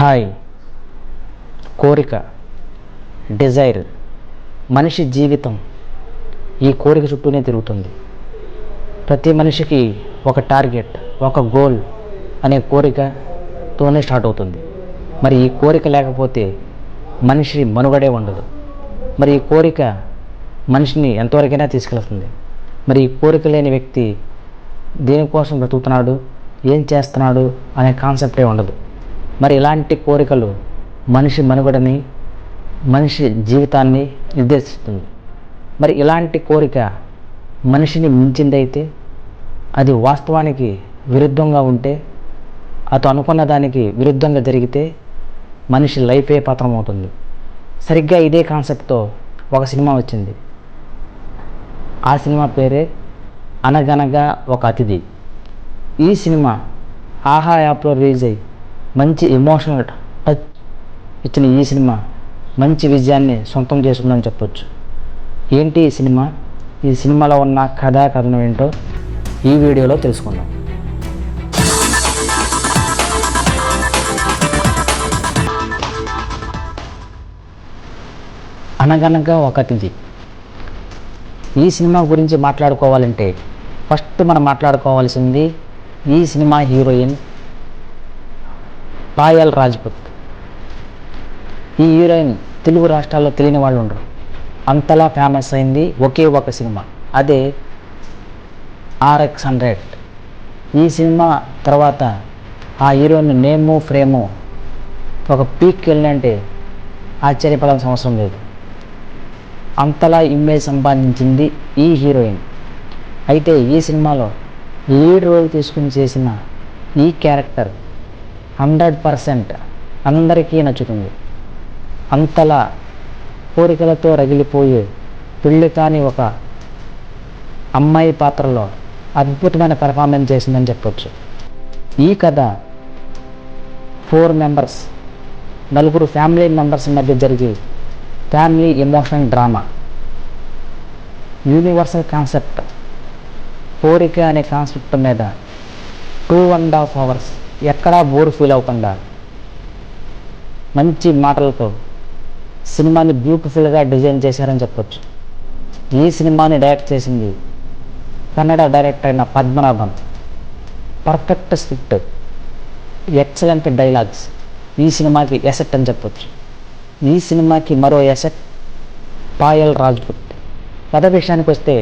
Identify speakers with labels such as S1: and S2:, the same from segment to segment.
S1: Hi. కోరిక, Dzire, మనిషి జీవితం ఈ కోరిక చుట్టూనే తిరుగుతుంది. ప్రతి మనిషికి ఒక టార్గెట్, ఒక గోల్ అనే కోరికతోనే స్టార్ట్ అవుతుంది. మరి ఈ కోరిక లేకపోతే మనిషి మనుగడే ఉండదు. మరి ఈ కోరిక మనిషిని ఎంతవరకైనా తీసుకెళ్తుంది. మరి ఈ కోరిక లేని వ్యక్తి దేనికోసం బ్రతుకుతున్నాడు, ఏం చేస్తున్నాడు అనే కాన్సెప్టే ఉండదు. మరి ఇలాంటి కోరికలు మనిషి మనుగడని, మనిషి జీవితాన్ని నిర్దేశిస్తుంది. మరి ఇలాంటి కోరిక మనిషిని మించిందైతే, అది వాస్తవానికి విరుద్ధంగా ఉంటే, అతను అనుకున్న దానికి విరుద్ధంగా జరిగితే మనిషి లైఫే పతనం అవుతుంది. సరిగ్గా ఇదే కాన్సెప్ట్తో ఒక సినిమా వచ్చింది. ఆ సినిమా పేరే అనగనగా ఒక అతిథి. ఈ సినిమా ఆహా యాప్లో రిలీజ్ అయ్యి మంచి ఎమోషనల్ టచ్ ఇచ్చిన ఈ సినిమా మంచి విజయాన్ని సొంతం చేసుకుందని చెప్పొచ్చు. ఏంటి ఈ సినిమా, ఈ సినిమాలో ఉన్న కథనం ఏంటో ఈ వీడియోలో తెలుసుకుందాం. అనగనగా ఒక అతిథి. ఈ సినిమా గురించి మాట్లాడుకోవాలంటే ఫస్ట్ మనం మాట్లాడుకోవాల్సింది ఈ సినిమా హీరోయిన్ పాయల్ రాజ్పుత్. ఈ హీరోయిన్ తెలుగు రాష్ట్రాల్లో తెలియని వాళ్ళు ఉండరు. అంతలా ఫేమస్ అయింది ఒకే ఒక సినిమా, అదే RX100. ఈ సినిమా తర్వాత ఆ హీరోయిన్ నేము ఫ్రేము ఒక పీక్కి వెళ్ళినంటే ఆశ్చర్యపడాల్సిన అవసరం లేదు. అంతలా ఇమేజ్ సంపాదించింది ఈ హీరోయిన్. అయితే ఈ సినిమాలో లీడ్ రోల్ తీసుకుని చేసిన ఈ క్యారెక్టర్ 100% అందరికీ నచ్చుతుంది. అంతలా కోరికలతో రగిలిపోయే పెళ్ళి కాని ఒక అమ్మాయి పాత్రలో అద్భుతమైన పెర్ఫార్మెన్స్ చేసిందని చెప్పొచ్చు. ఈ కథ 4 మెంబర్స్, 4 ఫ్యామిలీ మెంబర్స్ మధ్య జరిగే family emotional drama. Universal concept కోరిక అనే కాన్సెప్ట్ మీద 2.5 hours ఎక్కడా బోర్ ఫీల్ అవ్వకుండా మంచి మాటలతో సినిమాని బ్యూటిఫుల్గా డిజైన్ చేశారని చెప్పొచ్చు. ఈ సినిమాని డైరెక్ట్ చేసింది కన్నడ డైరెక్టర్ అయిన Padmanabhan. Perfect script, excellent dialogues ఈ సినిమాకి ఎసెట్ అని చెప్పొచ్చు. ఈ సినిమాకి మరో ఎసెట్ పాయల్ రాజ్పుత్. కథ విషయానికి వస్తే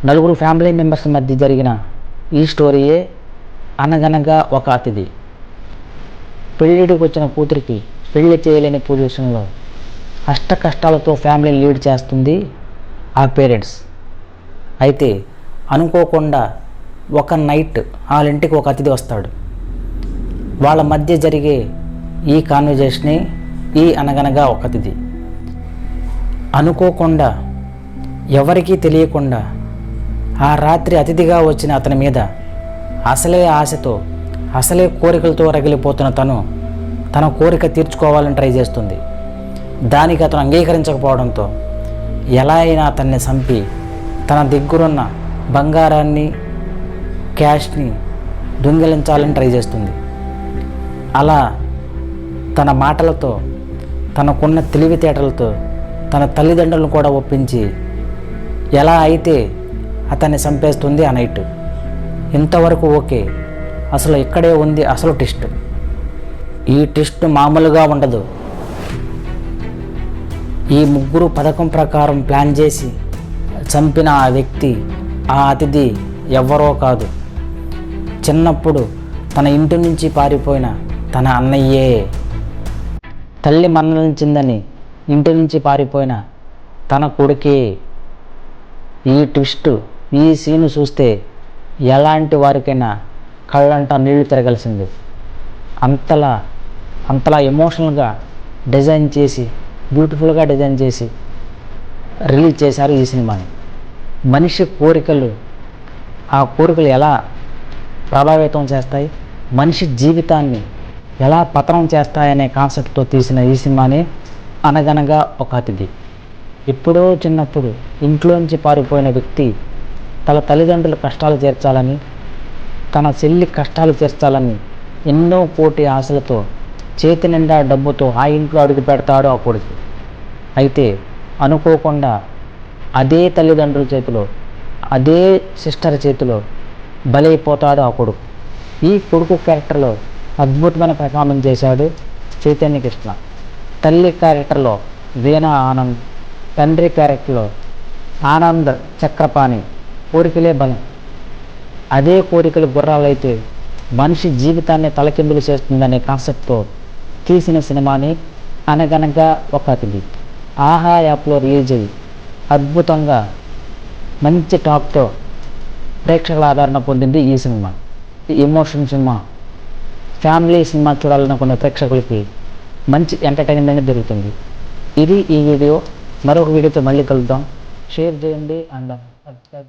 S1: 4 ఫ్యామిలీ మెంబర్స్ మధ్య జరిగిన ఈ స్టోరీయే అనగనగా ఒక అతిథి. పెళ్ళిడికి వచ్చిన కూతురికి పెళ్లి చేయలేని పొజిషన్లో అష్ట కష్టాలతో ఫ్యామిలీని లీడ్ చేస్తుంది ఆ పేరెంట్స్. అయితే అనుకోకుండా ఒక నైట్ వాళ్ళ ఇంటికి ఒక అతిథి వస్తాడు. వాళ్ళ మధ్య జరిగే ఈ కాన్వర్జేషనే ఈ అనగనగా ఒక అతిథి. అనుకోకుండా, ఎవరికీ తెలియకుండా ఆ రాత్రి అతిథిగా వచ్చిన అతని మీద అసలే ఆశతో, అసలే కోరికలతో రగిలిపోతున్న తన కోరిక తీర్చుకోవాలని ట్రై చేస్తుంది. దానికి అతను అంగీకరించకపోవడంతో ఎలా అయినా అతన్ని చంపి తన దగ్గరున్న బంగారాన్ని, క్యాష్ని దొంగిలించాలని ట్రై చేస్తుంది. అలా తన మాటలతో, తనకున్న తెలివితేటలతో తన తల్లిదండ్రులను కూడా ఒప్పించి ఎలా అయితే అతన్ని చంపేస్తుంది ఆ నైట్. ఇంతవరకు ఓకే. అసలు ఇక్కడే ఉంది అసలు ట్విస్ట్. ఈ ట్విస్ట్ మామూలుగా ఉండదు. ఈ ముగ్గురు పథకం ప్రకారం ప్లాన్ చేసి చంపిన ఆ వ్యక్తి, ఆ అతిథి ఎవ్వరో కాదు, చిన్నప్పుడు తన ఇంటి నుంచి పారిపోయిన తన అన్నయ్యే. తల్లి మరణించిందని ఇంటి నుంచి పారిపోయిన తన కొడుకే. ఈ ట్విస్ట్, ఈ సీన్ చూస్తే ఎలాంటి వారికైనా కళ్ళంట నీళ్లు తిరగాల్సింది. అంతలా ఎమోషనల్గా డిజైన్ చేసి, బ్యూటిఫుల్గా డిజైన్ చేసి రిలీజ్ చేశారు ఈ సినిమాని. మనిషి కోరికలు, ఆ కోరికలు ఎలా ప్రభావితం చేస్తాయి, మనిషి జీవితాన్ని ఎలా పతనం చేస్తాయనే కాన్సెప్ట్తో తీసిన ఈ సినిమాని అనగనగా ఒక అతిథి. ఎప్పుడో చిన్నప్పుడు ఇంట్లోంచి పారిపోయిన వ్యక్తి తన తల్లిదండ్రుల కష్టాలు తీర్చాలని, తన చెల్లి కష్టాలు తీర్చాలని ఎన్నో కోటి ఆశలతో చేతి నిండా డబ్బుతో ఆ ఇంట్లో అడుగు పెడతాడు ఆ కొడుకు. అయితే అనుకోకుండా అదే తల్లిదండ్రుల చేతిలో, అదే సిస్టర్ చేతిలో బలైపోతాడు ఆ కొడుకు. ఈ కొడుకు క్యారెక్టర్లో అద్భుతమైన పెర్ఫార్మెన్స్ చేశాడు చైతన్య కృష్ణ. తల్లి క్యారెక్టర్లో వీణా ఆనంద్, తండ్రి క్యారెక్టర్లో ఆనంద్ చక్రపాణి. కోరికలే బలం. అదే కోరికలు గుర్రాలైతే మనిషి జీవితాన్ని తలకిందులు చేస్తుందనే కాన్సెప్ట్తో తీసిన సినిమాని అనగనగా ఒక అతిథి ఆహా యాప్లో రిలీజ్ అయ్యి అద్భుతంగా మంచి టాక్తో ప్రేక్షకుల ఆదరణ పొందింది ఈ సినిమా. ఈ ఎమోషన్ సినిమా, ఫ్యామిలీ సినిమా చూడాలనుకున్న ప్రేక్షకులకి మంచి ఎంటర్టైన్మెంట్ జరుగుతుంది. ఇది ఈ వీడియో. మరొక వీడియోతో మళ్ళీ కలుద్దాం. షేర్ చేయండి అండ్ సబ్స్క్రైబ్.